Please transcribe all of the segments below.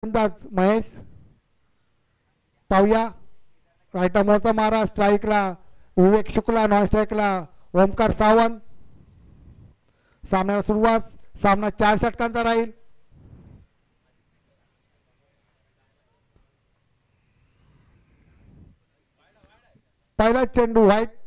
अंदाज महेश पाहूया. राईटा मोरचा मारा स्ट्राईकला विवेक शुक्ला, नॉन स्ट्राईकला ओमकार सावंत. सामन्याला सुरुवात. सामना 4 षटकांचा राहील. पहिला चेंडू व्हाईट.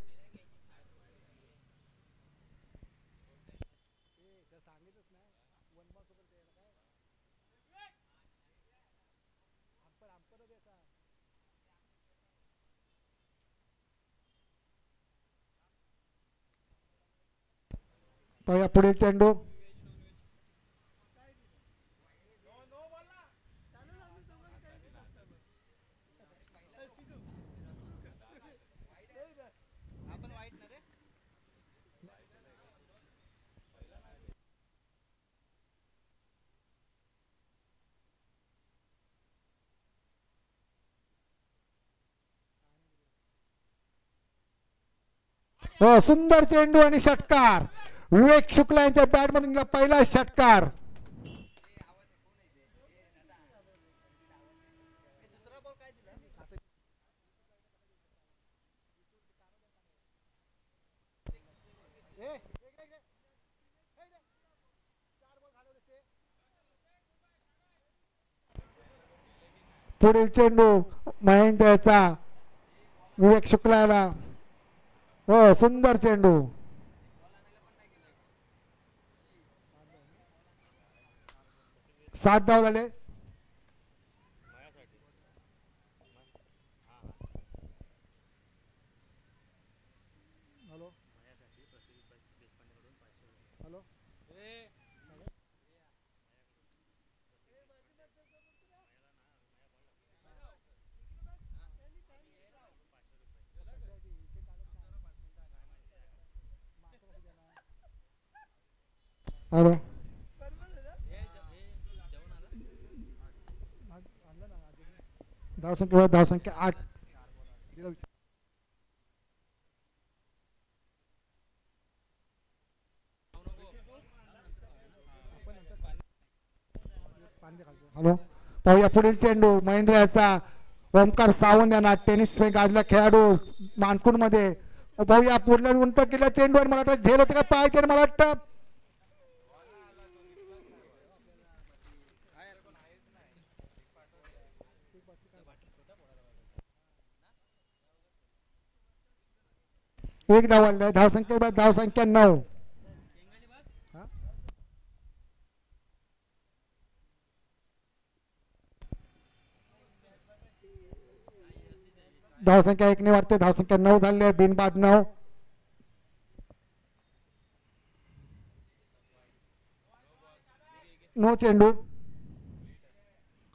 पाहूया पुढील चेंडू. हो, सुंदर चेंडू आणि षटकार. विवेक शुक्ला यांच्या बॅटमधून पहिला षटकार. पुढील चेंडू महेंद्रचा विवेक शुक्लाला. हो, सुंदर चेंडू. सात धाव झाले. हॅलो धावसंख्या 8. हॅलो पाहूया पुढील चेंडू महेंद्रचा ओमकार सावंत यांना टेनिस गाजला खेळाडू मानकुर मध्ये. पाहूया पुढल्या उंट केल्या चेंडूवर मला वाटतं झेल होतं का पाहायचे. मला वाटतं एक धाव आले. धावसंख्या 9. धावसंख्या 1 ने वाढते. धावसंख्या 9 झाली आहे. बिनबाद 9. नो चेंडू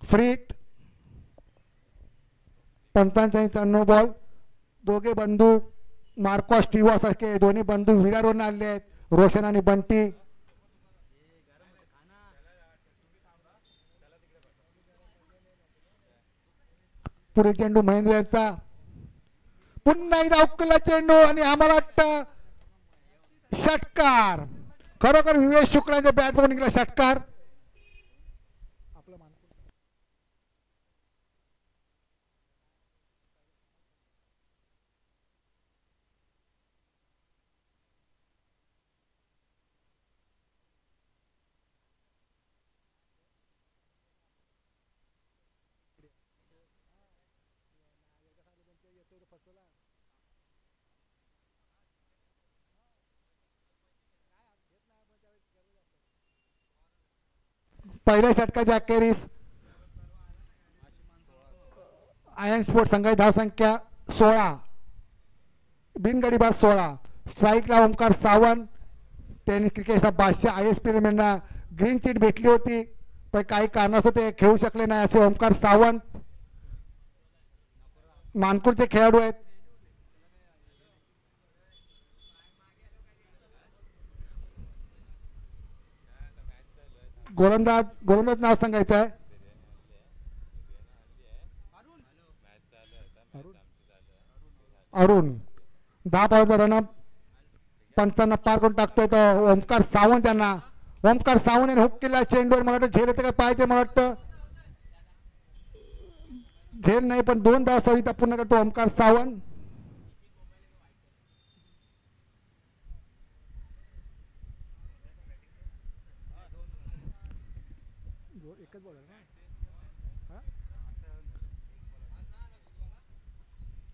फ्री हिट. पंचांचा नो बॉल. दोघे बंधू मार्को स्टिवा सारखे दोन्ही बंधू विरारवरून आले आहेत. रोशन आणि बंटी. पुढे चेंडू महेंद्र यांचा. पुन्हा एकदा अवकला चेंडू आणि आम्हाला वाटतं षटकार. खरोखर विवेक शुक्लाच्या बॅट पकडून निघाला षटकार. पहिल्या षटकाच्या अखेरीस आयन स्पोर्ट संघाची धावसंख्या 16. बिनगडीबाज 16. स्ट्राईकला ओमकार सावंत. टेनिस क्रिकेटचा बादशाह ISP यांना ग्रीन चिट भेटली होती पण काही कारणास्तव ते खेळू शकले नाही असे ओमकार सावंत मानपूरचे खेळाडू आहेत. गोलंदाज नाव सांगायचं आहे. अरुण 10 बॉलचा रनअप 55 पार करून टाकतोय तो ओमकार सावंत यांना. ओमकार सावंत यांनी हुक केला चेंडूवर. मला वाटतं झेल येतं का पाहायचं. मला वाटतं झेल नाही पण 2 धाव सहित पूर्ण करतो ओमकार सावंत.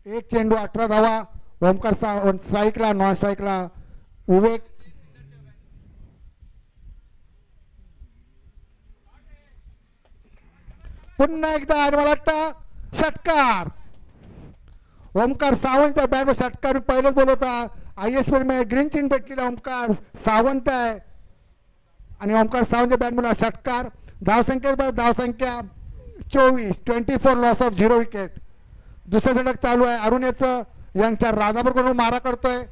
एक चेंडू 18 धावा. ओमकार सावंत स्ट्राईकला, नॉन स्ट्राईकला विवेक. पुन्हा एकदा आणि मला वाटतं षटकार. ओमकार सावंतच्या बॅट मध्ये षटकार. पहिलेच बोलवता ISPL मध्ये ग्रीन चिन्ह भेटलेला ओमकार सावंत आहे आणि ओमकार सावंतच्या बॅट मध्ये षटकार. धावसंख्या 24. 24 लॉस ऑफ 0 विकेट. दुसरं षटक चालू आहे. अरुण याचं यांच्या राजापूर कडून मारा करतोय.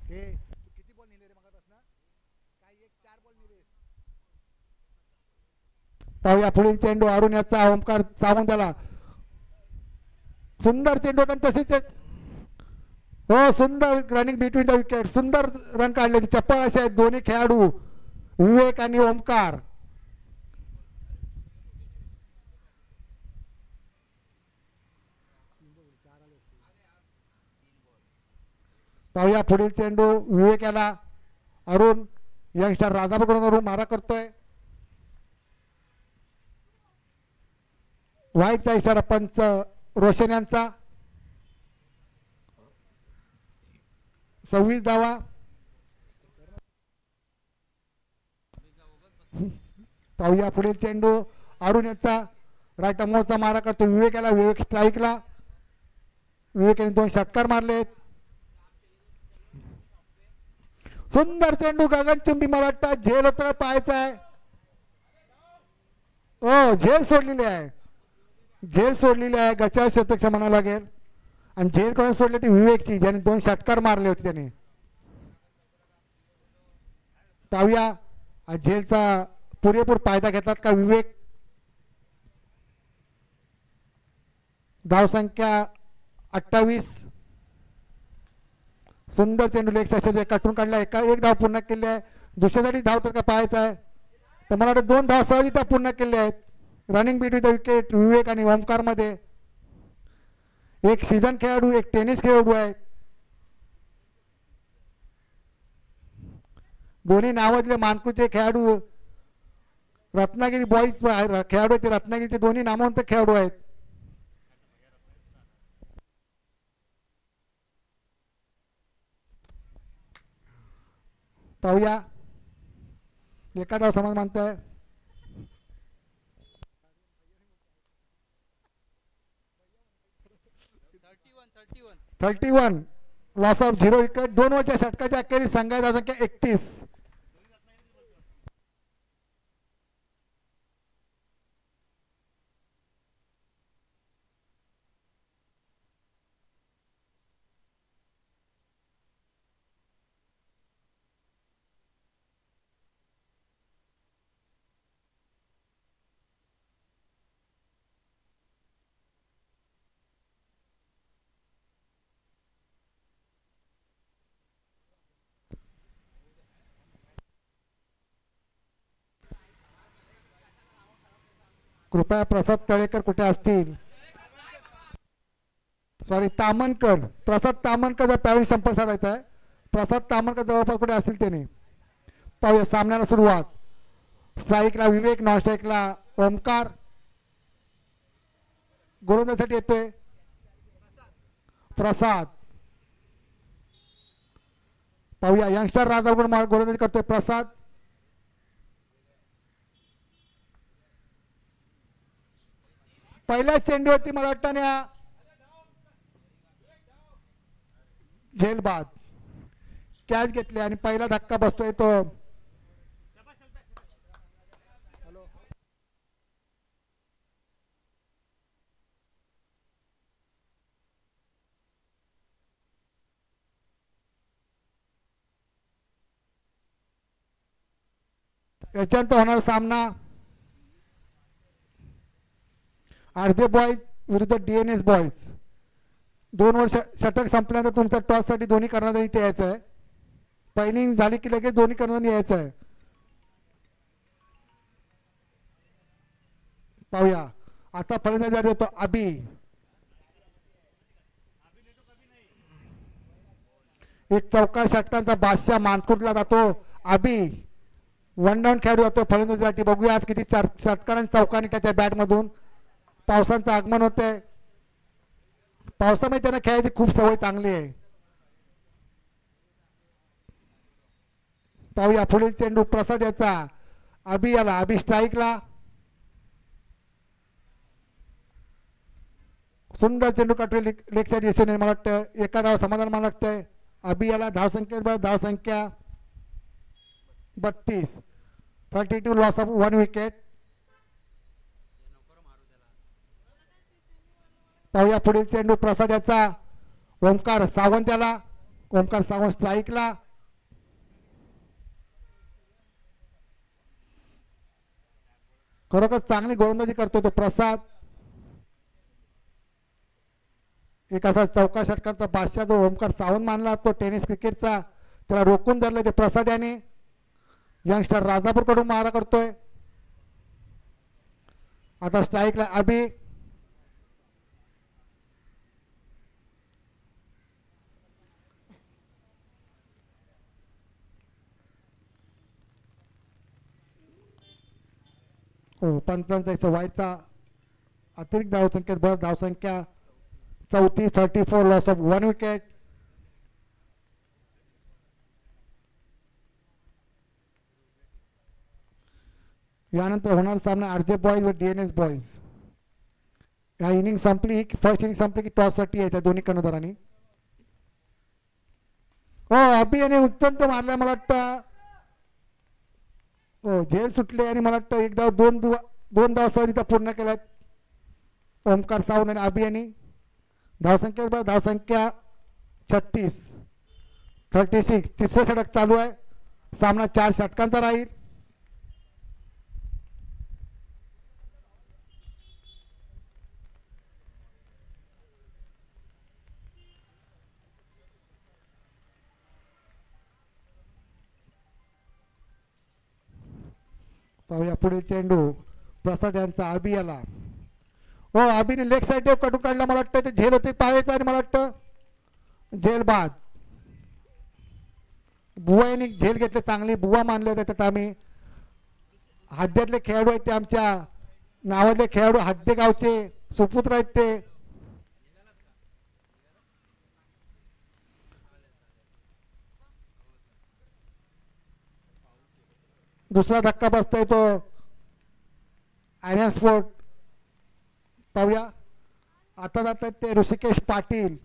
किती बॉल नेले रे मगापासून? काय 4 बॉल नेले. पाहूया पुढील चेंडू अरुण याचा ओमकार सावंत याला. सुंदर चेंडू होता तसेच हो सुंदर रनिंग बिटवीन द विकेट. सुंदर रन काढले. चप्पल असे आहेत दोन्ही खेळाडू विवेक आणि ओमकार. पाहूया पुढील चेंडू विवेक याला. अरुण यंगस्टर राजापूरकडून मारा करतोय. वाईटचा इशारा पंच रोशन यांचा. 26 धावा. पाहूया पुढील चेंडू अरुण याचा राईट मोरचा मारा करतो विवेक याला. विवेक स्ट्राईकला. विवेक यांनी 2 षटकार मारलेत. सुंदर चेंडू गगनचुंबी. मला वाटतं झेल होतं पाहायचं आहे. हो झेल सोडलेली आहे. झेल सोडलेली आहे. गचा शतक म्हणावं लागेल. आणि झेल कोणी सोडली ती विवेकची ज्याने 2 षटकार मारले होते त्याने. पाहूया झेलचा पुरेपूर फायदा घेतात का विवेक. धावसंख्या 28. सुंदर चेंडू लेग साईडचे कटून काढला. एक धाव पूर्ण केली आहे. दुसऱ्यासाठी धावतात का पाहायचं आहे. तर मला वाटतं 2 धाव सहजरित्या पूर्ण केले आहेत. रनिंग बिटवीन द विकेट विवेक आणि ओमकार मध्ये. एक सीझन खेळाडू एक टेनिस खेळाडू आहे. दोन्ही नावाजले मानकुचे खेळाडू रत्नागिरी बॉईज खेळाडू आहेत. रत्नागिरीचे दोन्ही नामवंत खेळाडू आहेत. पाहूया एका धाव समाज मानतोय. 31 लॉस ऑफ 0 विकेट. 2 ओव्हरच्या षटकाच्या अखेरीस संघाची धावसंख्या 31. कृपया प्रसाद तळेकर कुठे असतील. सॉरी तामणकर. प्रसाद तामणकर पॅवी संपर्क साधायचा आहे. प्रसाद तामणकर जवळपास कुठे असतील त्याने. पाहूया सामन्याला सुरुवात. स्ट्राईकला विवेक, नॉन स्ट्राईकला ओमकार. गोलंदाजीसाठी येतोय प्रसाद. पाहूया यंगस्टर राजाकडून गोलंदाजी करतोय प्रसाद. पहिल्याच चेंडूवरती मला वाटतं झेल बाद कॅच घेतले आणि पहिला धक्का बसतोय तो याच्यानंतर होणार सामना RJ बॉयज विरुद्ध DNS बॉयज. 2 वर्ष षटक संपल्यानंतर तुमचा टॉस साठी दोन्ही करण्याचा इथे यायचं आहे. पहिली इनिंग झाली की लगेच दोन्ही कडून यायचं आहे. पाहूया आता फलंदाजी देतो अबी. एक चौका षटकांचा बादशाह मानकुटला जातो अबी. वन डाऊन खेळाडू जातो फलंदाजीसाठी. बघूया आज किती षटकांनी चौकाने त्याच्या बॅटमधून. पावसाचं आगमन होतंय. पावसामध्ये त्यांना खेळायची खूप सवय चांगली आहे. पाहूया पुढील चेंडू प्रसाद याचा अबी याला. अबी स्ट्राईकला. सुंदर चेंडू काढून लेग साईड दिसेल. मला वाटतं एका धाव समाधान मला लागतंय. अबी याला धावसंख्या 32. 32 लॉस ऑफ 1 विकेट. पाहूया पुढील चेंडू प्रसाद याचा ओमकार सावंत याला. ओमकार सावंत स्ट्राईकला. खरोखर चांगली गोलंदाजी करतो तो प्रसाद. एक असा चौका षटकांचा बादशाह जो ओमकार सावंत मानला तो टेनिस क्रिकेटचा, त्याला रोखून धरले ते प्रसाद याने. यंगस्टर राजापूरकडून मारा करतोय. आता स्ट्राईकला अबी. हो पंचांचा वाईटचा अतिरिक्त धावसंख्येत भर. धावसंख्या 34. 34 लॉस ऑफ 1 विकेट. यानंतर होणार सामना आरजे बॉईज व डीएनएस बॉईज. या इनिंग संपली. फर्स्ट इनिंग संपली की टॉससाठी यायच्या दोन्ही कर्णधारांनी. हो अबी याने उत्तम मारलाय मला वाटतं. हो झेल सुटले आणि मला वाटतं एक धाव दोन धाव सहज पूर्ण केल्यात ओमकार सावंत आणि अबी यांनी. धावसंख्या 36. 36. तिसरं षटक चालू आहे. सामना 4 षटकांचा राहील. पाहूया पुढील चेंडू प्रसाद यांचा अबी याला. हो अबीने लेग साईड कटून काढला मला वाटतं. ते झेल होते पाहायचं आणि मला वाटतं झेल बाद. बुवा यांनी झेल घेतले चांगली. बुवा मानले त्याच्यात आम्ही. हद्द्यातले खेळाडू आहेत ते आमच्या नावातले खेळाडू. हद्दे गावचे सुपुत्र आहेत ते. दुसरा धक्का बसतोय तो आयर्न स्पोर्ट. पाहूया आता जात आहेत ते ऋषिकेश पाटील.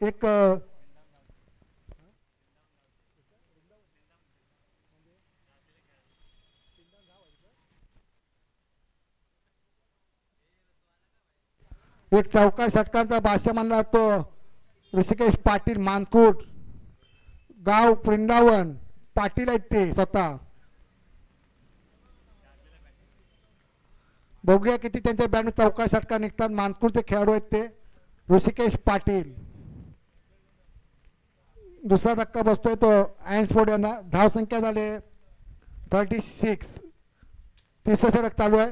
एक चौका षटकांचा बादशाह मानला तो ऋषिकेश पाटील. मानकुट गाव वृंदावन. पाटील आहेत ते स्वतः. बघूया किती त्यांच्या बॅट चौका षटका निघतात. मानकुटचे खेळाडू आहेत ते ऋषिकेश पाटील. दुसरा धक्का बसतोय तो आयर्न स्पोर्ट यांना. धावसंख्या झाले 36. तिसरं षटक चालू आहे.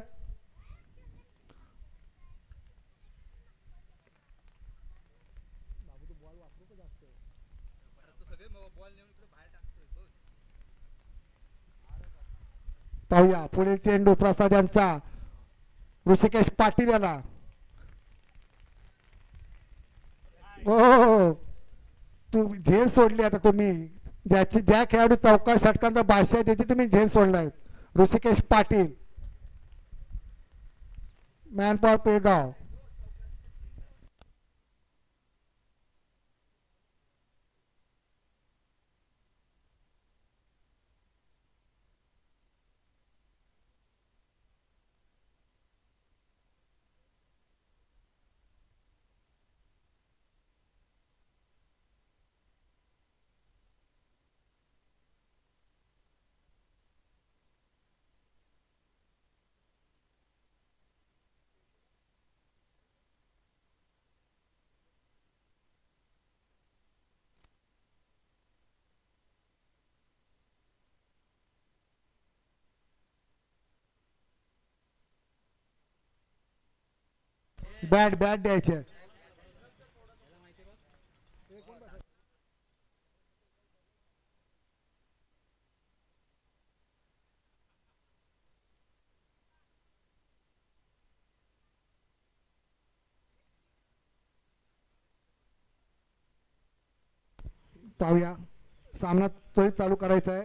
पाहूया पुढील चेंडू प्रसाद यांचा ऋषिकेश पाटील याला. हो तू झेल सोडली आता तुम्ही. ज्या खेळाडू चौका षटकांचा बादशाह त्याची तुम्ही झेल सोडलाय. Rishikesh Patil manpower Pegaon. Bat bat द्यायचे. पाहूया सामना त्वरित चालू करायचा आहे.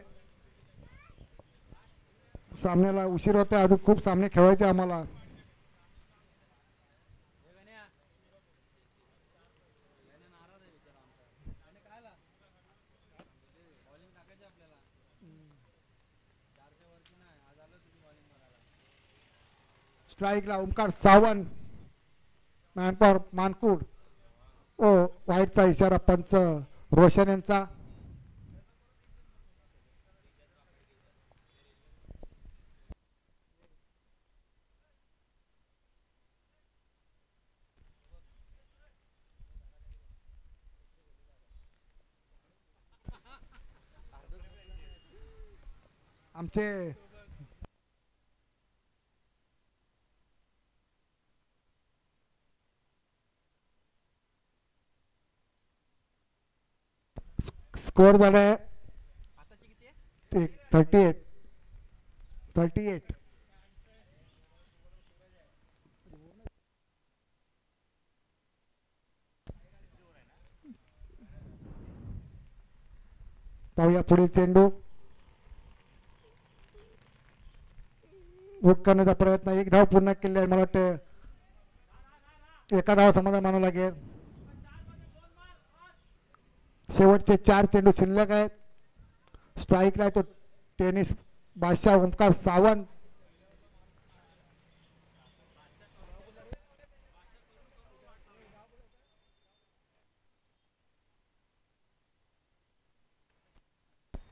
सामन्याला उशीर होतोय, अजून खूप सामने खेळायचे आम्हाला. स्ट्राईकला ओमकार सावंत, मॅनपॉवर मानकुड. ओ वाईटचा इशारा पंच रोशन यांचा. आमचे स्कोर झालाय 38. पाहूया पुढे चेंडू हुक करण्याचा प्रयत्न. एक धाव पूर्ण केली आहे. मला वाटतं एका धाव समाधान मानावं लागेल. शेवटचे 4 चेंडू शिल्लक आहेत. स्ट्राईकला तो टेनिस बादशाह ओमकार सावंत.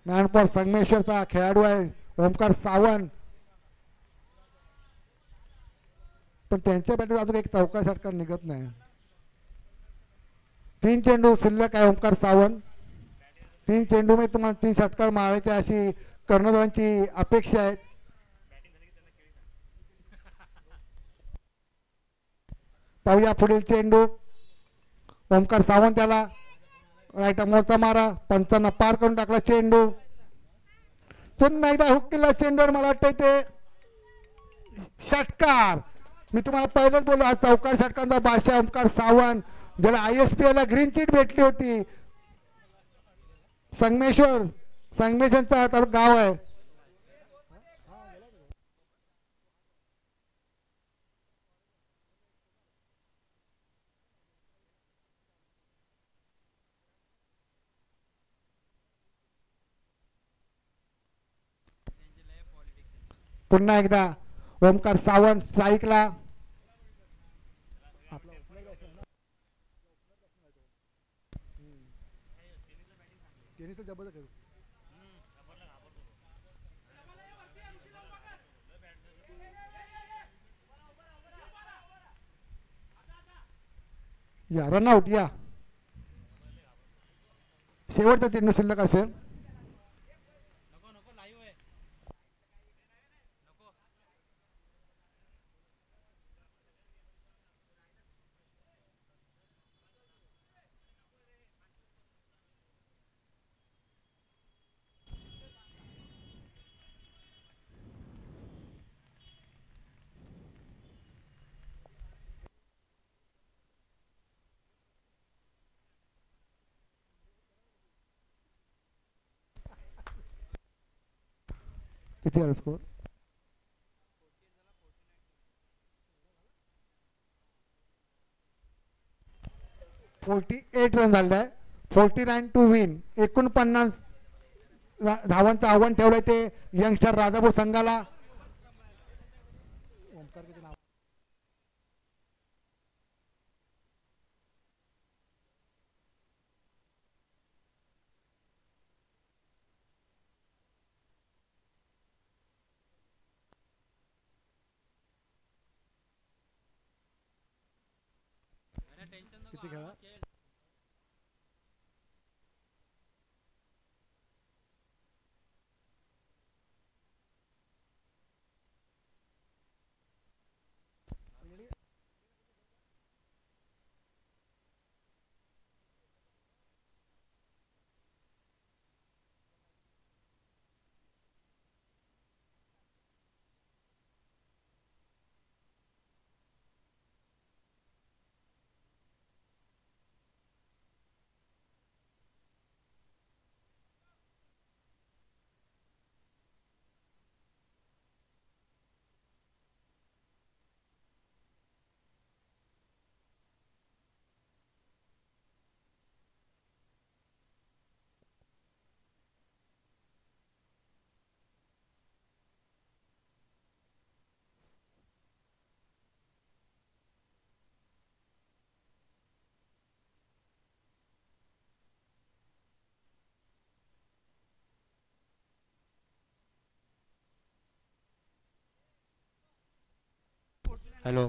मॅनपॉवर संगमेश्वरचा खेळाडू आहे ओमकार सावंत, पण त्यांच्या बॅटवर अजून एक चौका षटकार निघत नाही. 3 चेंडू शिल्लक आहे ओमकार सावंत. 3 चेंडू मध्ये तुम्हाला 3 षटकार मारायचे अशी कर्णधारांची अपेक्षा आहे. पाहूया पुढील चेंडू. ओमकार सावंत त्याला राईट मोर्चा मारा. पंचांना पार करून टाकला चेंडू. पुन्हा एकदा हुक केला चेंडूवर. मला वाटतं ते षटकार. मी तुम्हाला पहिलेच बोललो आज चौकार षटकांचा बादशाह ओमकार सावंत, ज्याला ISPL ला ग्रीन चिट भेटली होती. संगमेश्वरचा गाव आहे. पुन्हा एकदा ओमकार सावंत स्ट्राईकला. या रन आउट. या शेवटचा चेंडू शिल्लक असेल. किती आला स्कोर? 48 रन झाले आहे. 49 टू विन. 49 धावांचं आव्हान ठेवलंय ते यंगस्टर राजापूर संघाला. किती खेळा? हॅलो.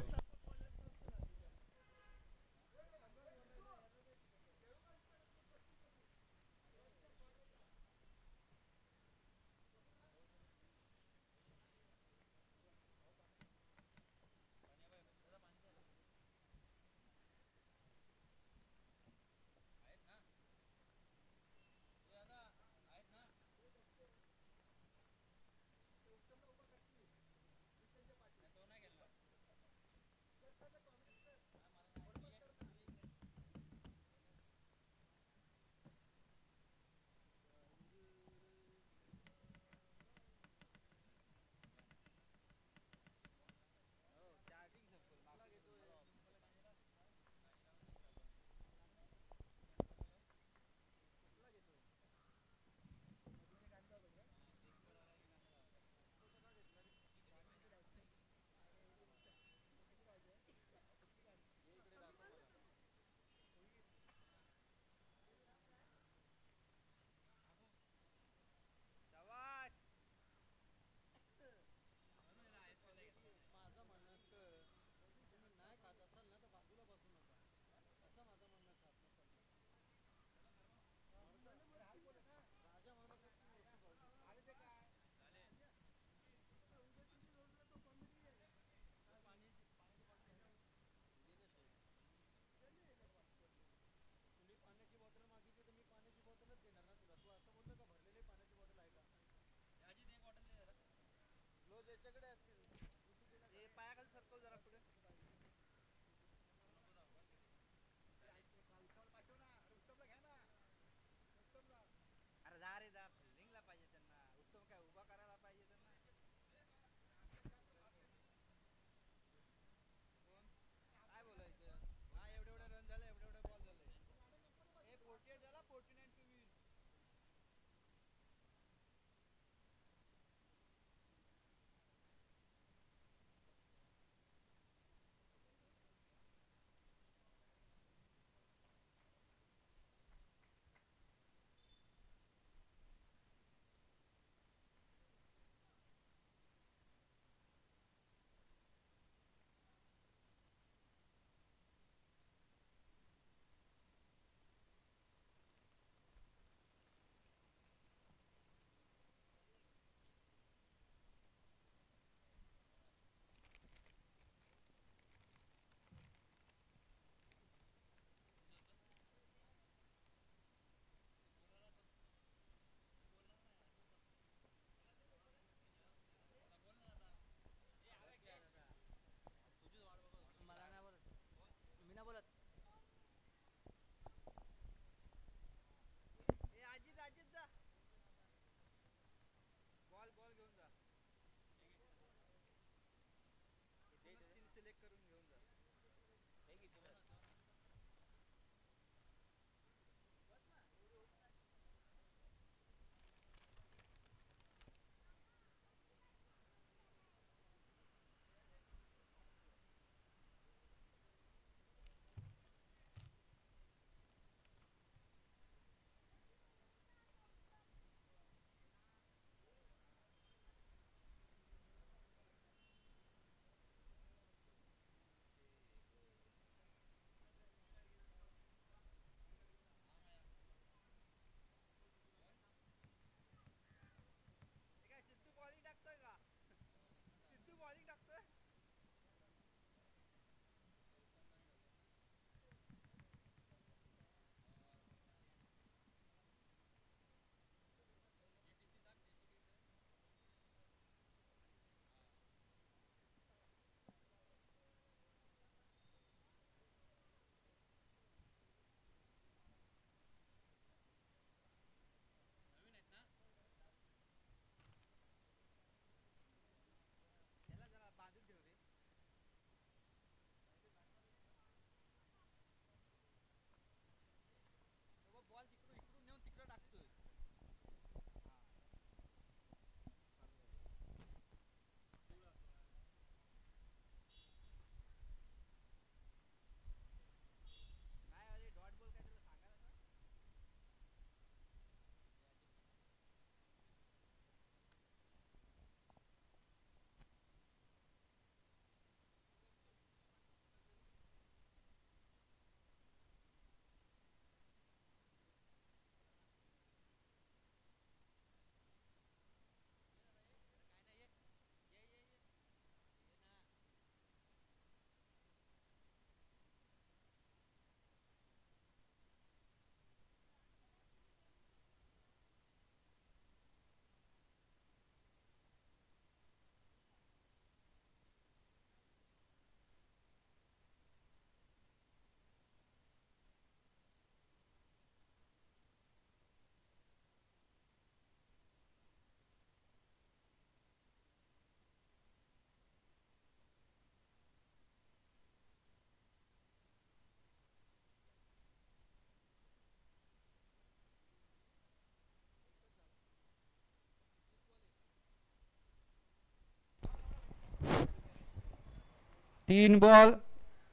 3 बॉल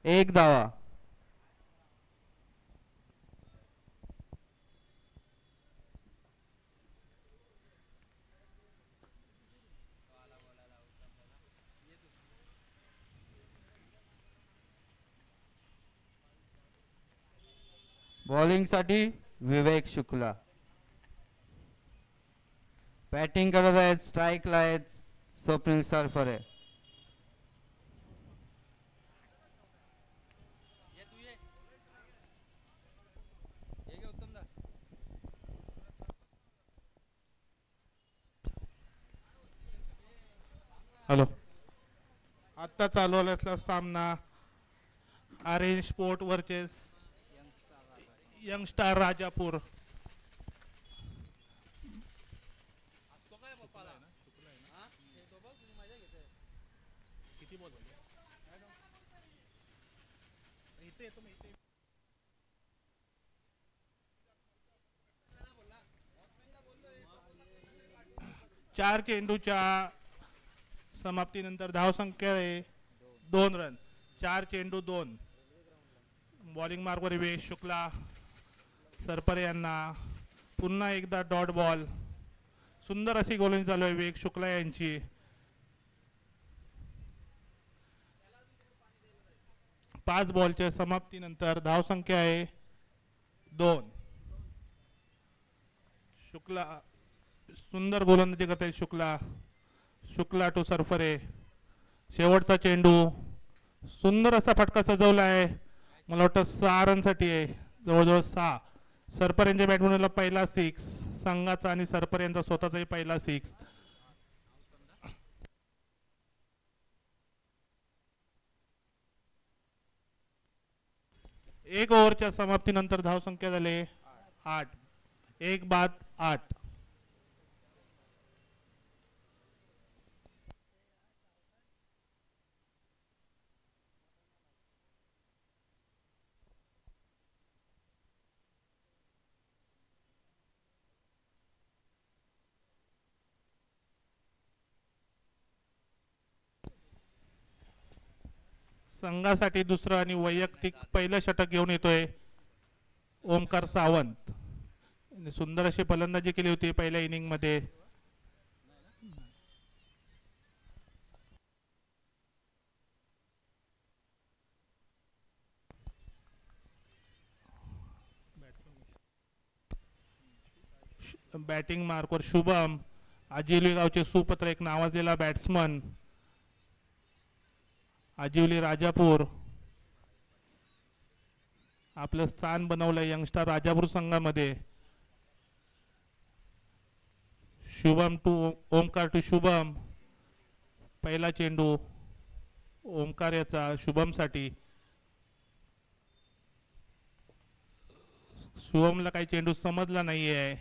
1 धावा. बॉलिंगसाठी विवेक शुक्ला. बॅटिंग करत आहेत, स्ट्राईकला आहेत स्वप्नील सरफरे. हॅलो. आत्ता चालू असलेला सामना orange sport versus youngster Rajapur. चार चेंडूच्या समाप्तीनंतर धावसंख्या आहे 2 रन. 4 चेंडू 2. बॉलिंग मार्कवर विवेक शुक्ला. सरपरे यांना पुन्हा एकदा डॉट बॉल. सुंदर अशी गोलंदाजी चालू आहे विवेक शुक्ला यांची. पाच बॉलच्या समाप्तीनंतर धावसंख्या आहे 2. शुक्ला सुंदर गोलंदाजी करतायत शुक्ला. शुक्ला टू सरफरे. शेवटचा चेंडू. सुंदर असा फटका सजवला आहे. मला वाटतं 6 रनसाठी आहे. जवळजवळ 6. सरपर यांच्या बॅटमॅनला पहिला 6 संघाचा आणि सरपर यांचा स्वतःचाही पहिला 6. एक ओव्हरच्या समाप्तीनंतर धावसंख्या झाले 8. 1 बाद 8. संघासाठी दुसरं आणि वैयक्तिक पहिलं षटक घेऊन येतोय ओमकार सावंत. सुंदर अशी फलंदाजी केली होती पहिल्या इनिंग मध्ये. बॅटिंग मार्कवर शुभम. आजिवली गावचे सुपुत्र एक नावाजलेला बॅट्समन. आजिवली राजापूर आपलं स्थान बनवलं यंगस्टार राजापूर संघामध्ये. Shubham to Omkar to Shubham. पहिला चेंडू ओमकार याचा शुभम साठी. शुभमला काही चेंडू समजला नाहीये.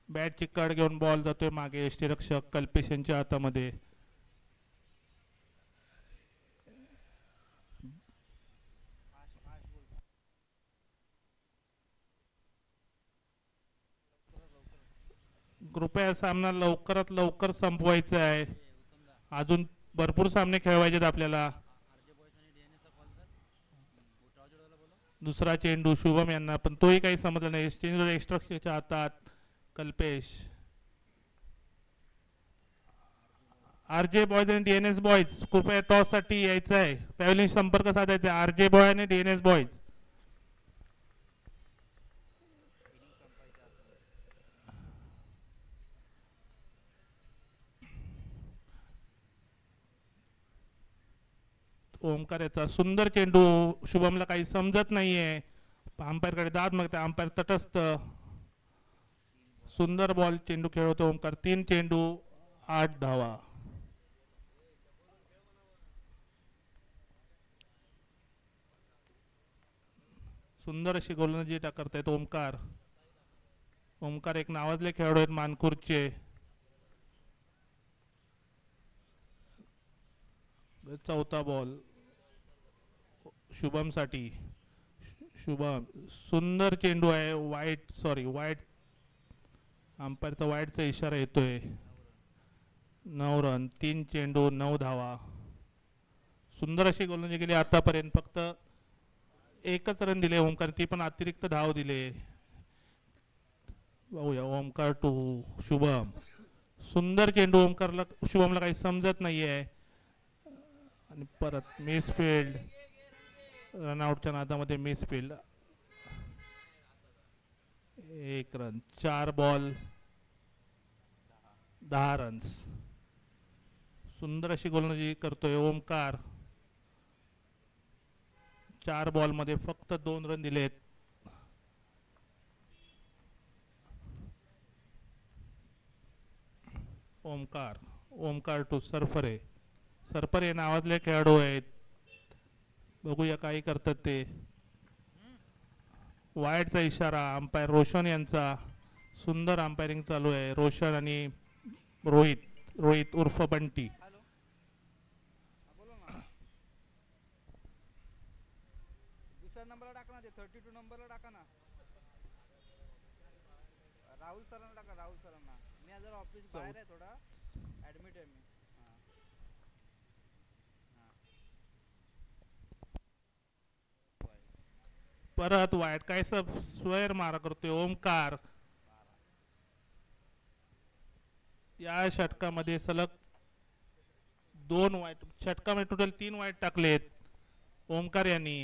बॅटची कड घेऊन बॉल जातोय मागे यष्टीरक्षक कल्पेश यांच्या हातामध्ये. कृपया सामना लवकरात लवकर संपवायचा आहे. अजून भरपूर सामने खेळवायचे आहेत आपल्याला. दुसरा चेंडू शुभम यांना पण तोही काही समजला नाही. चेंडू एक्स्ट्राच्या हातात कल्पेश. आरजे बॉयज आणि डीएनएस बॉयज कृपया टॉस साठी यायचं आहे. पॅव्हलियन संपर्क साधायचा आहे. आरजे बॉय आणि डीएनएस बॉयज. ओमकार याचा सुंदर चेंडू. शुभमला काही समजत नाहीये. अंपायर कडे दाद मागते. अंपायर तटस्थ. सुंदर बॉल चेंडू खेळवतो ओमकार. 3 चेंडू 8 धावा. सुंदर अशी गोलंदाजी करतायत ओमकार. ओमकार एक नावाजले खेळाडू आहेत मानखुर्दचे. चौथा बॉल शुभम साठी. शुभम सुंदर चेंडू आहे. वाईट अंपायरचा वाईटचा इशारा येतोय. 9 रन 3 चेंडू 9 धावा. सुंदर अशी गोलंदाजी केली आतापर्यंत. फक्त एकच रन दिले ओमकार, ती पण अतिरिक्त धाव दिले. बघूया ओमकार टू शुभम. सुंदर चेंडू ओमकारला, शुभमला काही समजत नाहीये आणि परत मिस फील्ड. रनआउटच्या नादामध्ये miss field. 1 run, 4 ball 10 runs. सुंदर अशी गोलंदाजी करतोय ओमकार. 4 बॉल मध्ये फक्त 2 रन दिलेत. ओमकार टू सरफरे. सरफरे नावाजले खेळाडू आहेत. बघूया काय करतात ते. वाईडचा इशारा अंपायर रोशन यांचा. सुंदर अंपायरिंग चालू आहे. रोशन आणि रोहित उर्फ बंटी. दुसऱ्या नंबरला टाका ना, ते 32 नंबरला टाका ना. राहुल सरांना टाका, राहुल सरांना. मी जरा ऑफिस बाहेर आहे, थोडा ऍडमिट आहे मी. परत वाईट काय स्वेर मारा करतोय ओमकार. या षटकामध्ये सलग 2 वाईट. षटकामध्ये टोटल 3 वाईट टाकलेत ओमकार यांनी.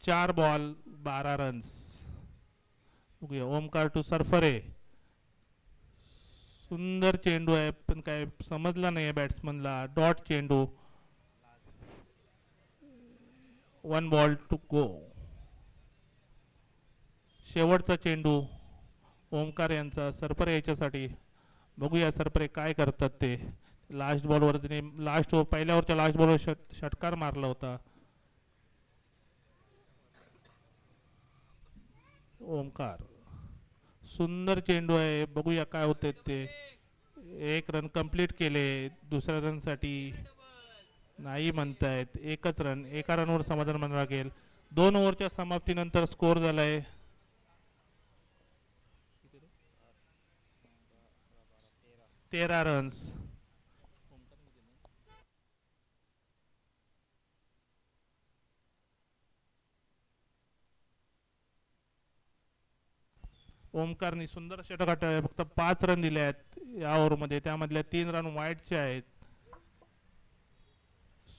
4 ball 12 runs. Omkar to Sarfare. सुंदर चेंडू आहे पण काय समजला नाही बॅट्समनला. डॉट चेंडू. 1 बॉल टू गो. शेवटचा चेंडू ओमकार यांचा सरफरे याच्यासाठी. बघूया सरफरे काय करतात ते. लास्ट बॉलवर तिने पहिल्या ओव्हरच्या लास्ट बॉलवर षटकार मारला होता ओमकार. सुंदर चेंडू आहे. बघूया काय होते ते. 1 रन कंप्लीट केले. दुसऱ्या रन साठी नाही म्हणतायत. 1च रन. 1 रनवर समाधान मानावं लागेल. 2 ओव्हरच्या समाप्तीनंतर स्कोर झालाय 13 रन्स. ओमकारनी सुंदर षटक गाठले. फक्त 5 रन दिले आहेत या ओव्हरमध्ये. त्यामधल्या 3 रन वाईटचे आहेत.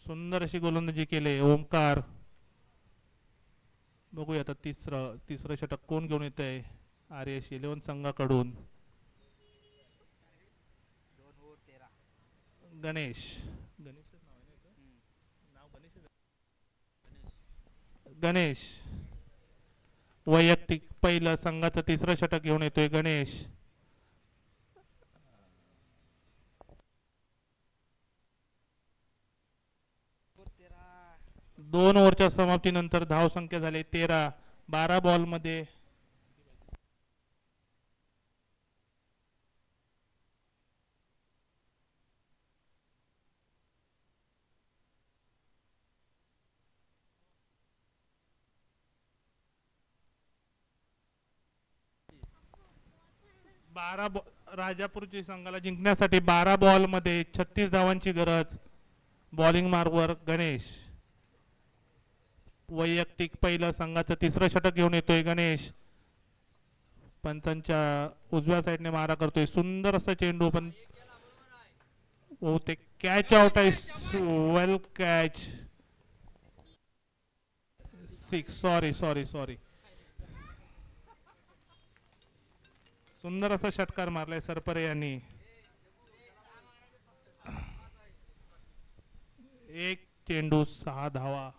सुंदर अशी गोलंदाजी केली ओमकार. बघूया आता तिसरं षटक कोण घेऊन येत आहे. RS 11 संघाकडून गणेश. गणेश वैयक्तिक पहिलं संघाचं तिसरं षटक घेऊन येतोय गणेश. दोन ओव्हरच्या समाप्तीनंतर धाव संख्या झाली 13. 12 बॉल मध्ये राजापूरची संघाला जिंकण्यासाठी 12 बॉल मध्ये 36 धावांची गरज. बॉलिंग मार्गवर गणेश. वैयक्तिक पहिलं संघाचं तिसरं षटक घेऊन येतोय गणेश. पंचांच्या उजव्या साईडने मारा करतोय. सुंदर असं चेंडू पण बहुतेक कॅच आउट आहे. वेल कॅच. 6. सॉरी. सुंदर असा षटकार मारलाय सरपरे यांनी. 1 चेंडू 6 धावा.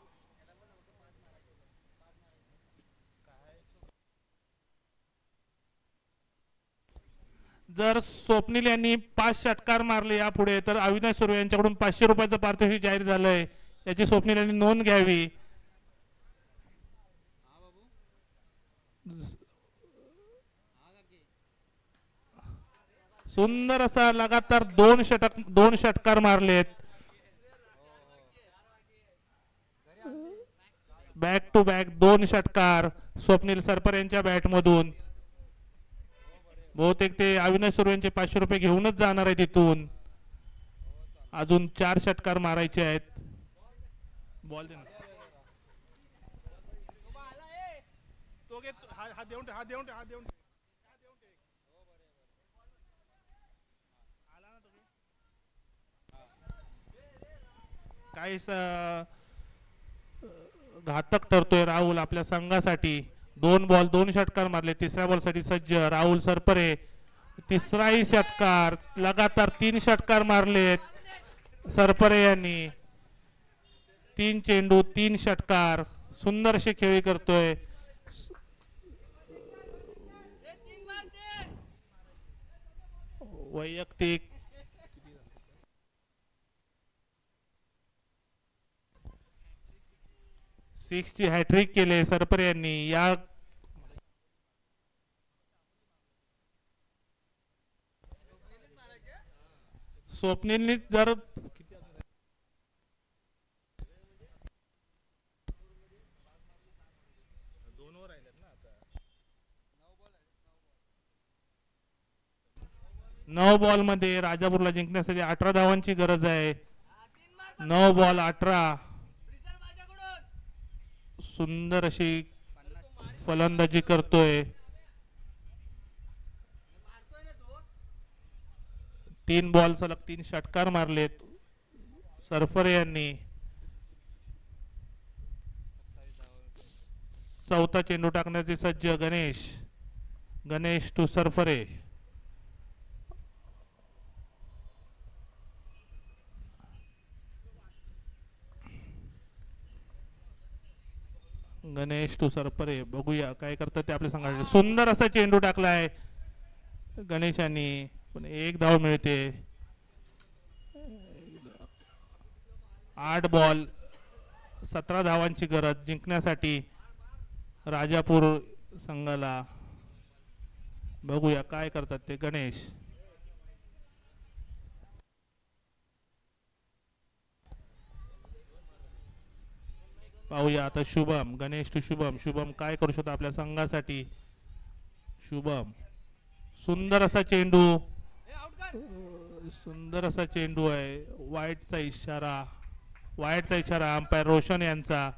जर स्वप्नील यांनी 5 षटकार मारले यापुढे तर अविनाश सुर्वे यांच्याकडून 500 रुपयाचं पारितोषिक जाहीर झालंय. याची स्वप्नील यांनी नोंद घ्यावी. सुंदर असा लगातार 2 षटकार मारलेत. बॅक टू बॅक 2 षटकार स्वप्नील सरपर यांच्या बॅट मधून. बहुतेक ते अविनाश सुर्वे यांचे 500 रुपये घेऊनच जाणार आहे तिथून. अजून 4 षटकार मारायचे आहेत. बॉल दे ना. तो घे, हा देऊन ठेव, हा देऊन ठेव, हा देऊन ठेव. आला ना तो घे. काही घातक ठरतोय राहुल आपल्या संघासाठी. 2 बॉल 2 षटकार मारले. तिसऱ्या बॉलसाठी सज्ज राहुल सरपरे. तिसराही षटकार. लगातार 3 षटकार मारलेत सरपरे यांनी. 3 चेंडू 3 षटकार. सुंदर अशी खेळी करतोय. वैयक्तिक 6 ची हॅट्रिक केले सरपरे यांनी. या स्वप्नीलनी जर 9 बॉल मध्ये राजापूरला जिंकण्यासाठी 18 धावांची गरज आहे. 9 बॉल 18. सुंदर अशी फलंदाजी करतोय. 3 बॉल सलग 3 षटकार मारलेत सरफरे यांनी. चौथा चेंडू टाकण्याचे सज्ज गणेश टू सरफरे. गणेश टू सरपरे. बघूया काय करतात ते आपल्या संघाने. सुंदर असा चेंडू टाकलाय गणेशांनी. पण 1 धाव मिळते. 8 बॉल 17 धावांची गरज जिंकण्यासाठी राजापूर संघाला. बघूया काय करतात ते गणेश. पाहूया आता शुभम. गणेश टू शुभम काय करू शकतो आपल्या संघासाठी. शुभम. सुंदर असा चेंडू. सुंदर असा चेंडू आहे. वाईटचा इशारा अंपायर रोशन यांचा.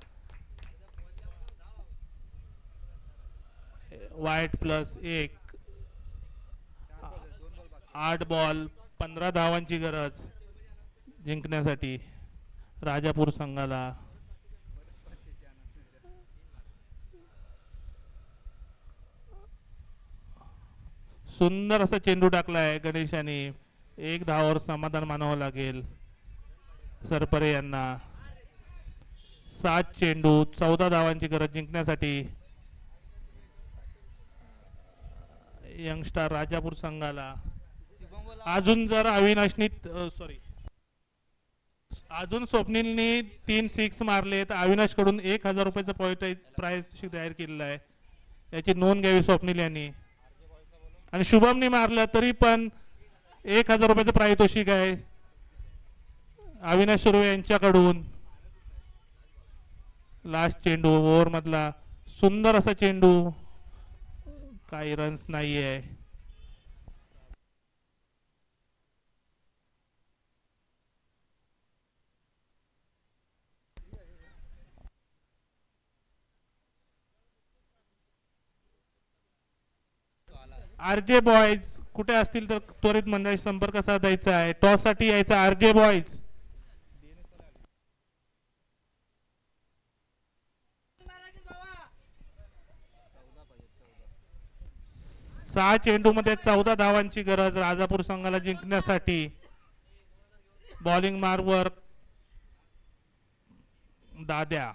वाईट +1. 8 बॉल 15 धावांची गरज जिंकण्यासाठी राजापूर संघाला. सुंदर असा चेंडू टाकलाय गणेशाने. 1 धावावर समाधान मानावं लागेल सरपरे यांना. 7 चेंडू 14 धावांची गरज जिंकण्यासाठी यंगस्टार राजापूर संघाला. अजून जर अविनाशनी अजून स्वप्नीलनी 3 6 मारले तर अविनाश कडून 1000 रुपयाचं प्राइज तयार केलेलं आहे. याची नोंद घ्यावी स्वप्नील यांनी. आणि शुभमने मारलं तरी पण 1000 रुपयाचं पारितोषिक आहे अविनाश सुर्वे यांच्याकडून. लास्ट चेंडू ओव्हर मधला सुंदर असा चेंडू. काही रन्स नाहीये. आरजे बॉयज कुठे असतील तर त्वरित मंडळी संपर्क साधायचा आहे. टॉस साठी यायचा आरजे बॉयज. 6 चेंडू मध्ये 14 धावांची गरज राजापूर संघाला जिंकण्यासाठी. बॉलिंग मार्कवर दाद्या.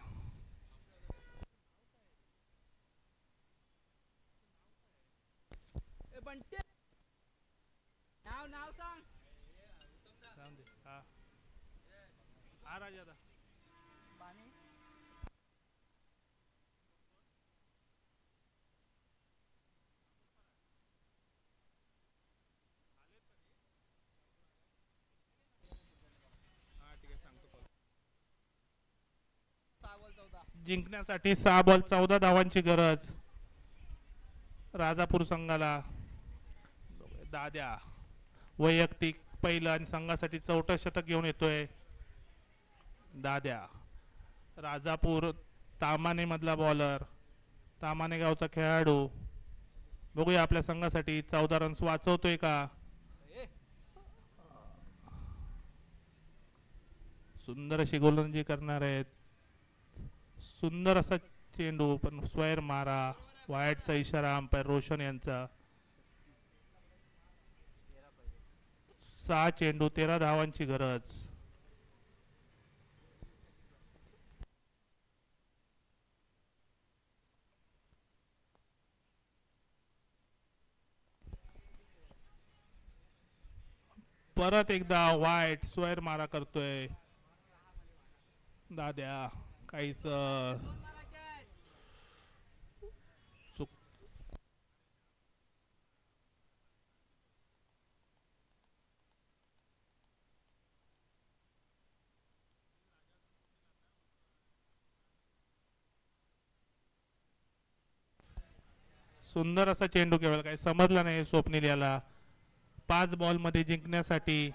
जिंकण्यासाठी 6 बॉल 14 धावांची गरज राजापूर संघाला. दाद्या वैयक्तिक पहिलं आणि संघासाठी 4थं शतक घेऊन येतोय दाद्या. राजापूर तामाने मधला बॉलर, तामाने गावचा खेळाडू. बघूया आपल्या संघासाठी 14 रन्स वाचवतोय का. सुंदर अशी गोलंदाजी करणार आहेत. सुंदर असा चेंडू पण स्वैर मारा. वाईटचा इशारा अंपायर रोशन यांचा. 6 चेंडू 13 धावांची गरज. परत एकदा वाईट स्वैर मारा करतोय दाद्या. काहीच चुक. सुंदर असा चेंडू, केवळ काही समजला नाही स्वप्नील याला. 5 बॉल मध्ये जिंकण्यासाठी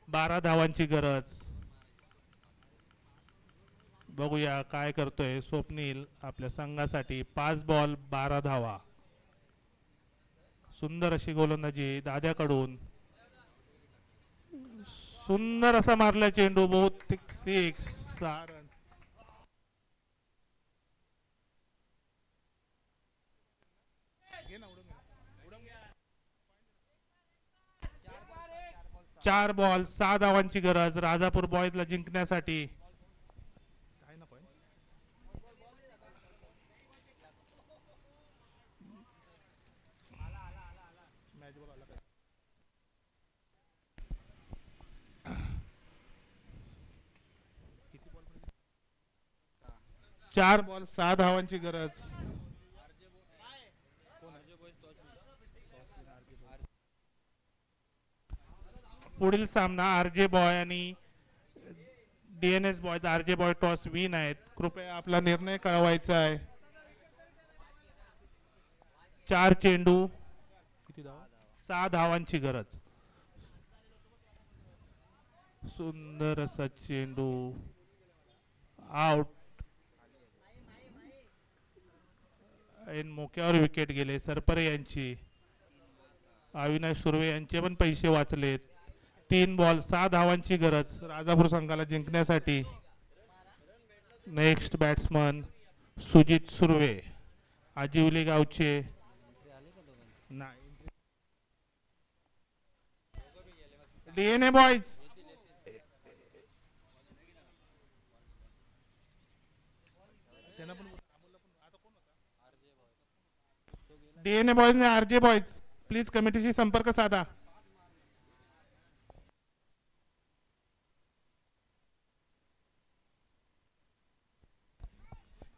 12 धावांची गरज. बघूया काय करतोय स्वप्नील आपल्या संघासाठी. 5 बॉल 12 धावा. सुंदर अशी गोलंदाजी दाद्याकडून. सुंदर असा मारला चेंडू, बहुतेक 6 रन. चार बॉल 6 धावांची गरज राजापूर बॉयजला जिंकण्यासाठी. चार बॉल 6 धावांची गरज. पुढील सामना आरजे बॉय आणि DNS boy. RJ boy toss win आहेत. कृपया आपला निर्णय कळवायचा आहे. 4 चेंडू किती धावा, 6 धावांची गरज. सुंदर असा चेंडू आउट. मोक्यावर विकेट गेले सरपरे यांची. अविनाश सुर्वे यांचे पण पैसे वाचलेत. 3 बॉल 6 धावांची गरज राजापूर संघाला जिंकण्यासाठी. नेक्स्ट बॅट्समन सुजित सुर्वे, आजिवली गावचे. नाही, डीएनए बॉयज. डीएनए बॉयज ने आरजे बॉयज प्लीज कमिटीशी संपर्क साधा.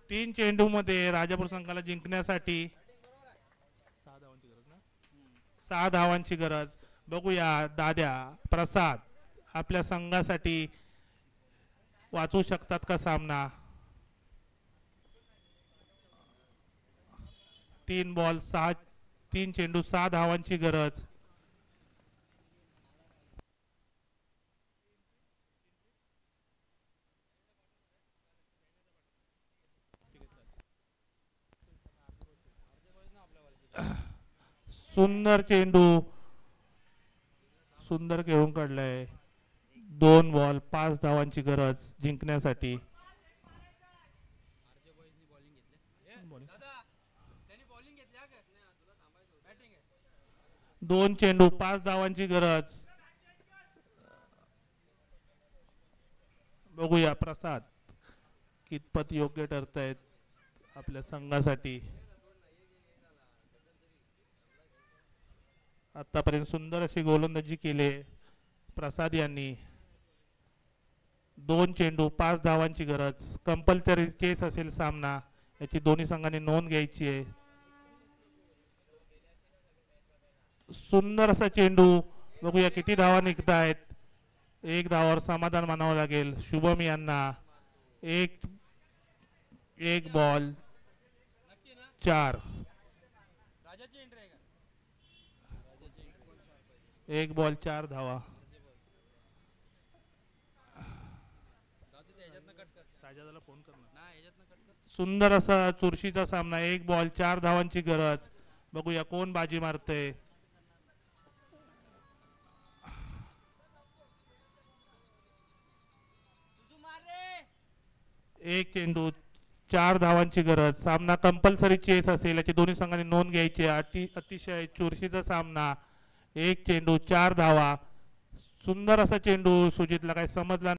तीन चेंडू मध्ये राजापूर संघाला जिंकण्यासाठी 6 धावांची गरज. बघूया दाद्या प्रसाद आपल्या संघासाठी वाचू शकतात का सामना. 3 बॉल 3 चेंडू 6 धावांची गरज. सुंदर चेंडू, सुंदर खेळून काढलाय. 2 बॉल 5 धावांची गरज जिंकण्यासाठी. दोन चेंडू 5 धावांची गरज. बघूया प्रसाद कितपत योग्य ठरतायत आपल्या संघासाठी. आतापर्यंत सुंदर अशी गोलंदाजी केली प्रसाद यांनी. 2 चेंडू 5 धावांची गरज. कंपल्सरी चेस असेल सामना, याची दोन्ही संघांनी नोंद घ्यायची आहे. सुंदर असा चेंडू, बघूया किती धावा निघतायत. 1 धावावर समाधान मानावं लागेल शुभम यांना. एक बॉल 4. 1 बॉल 4 धावा. राजादाला फोन कर ना. सुंदर असा चुरशीचा सामना. 1 बॉल 4 धावांची गरज. बघूया कोण बाजी मारते. एक चेंडू 4 धावांची गरज. सामना कंपल्सरी चेस असेल याची दोन्ही संघांनी नोंद घ्यायची. अतिशय चुरशीचा सामना. 1 चेंडू 4 धावा. सुंदर असा चेंडू. सुजितला काही समजला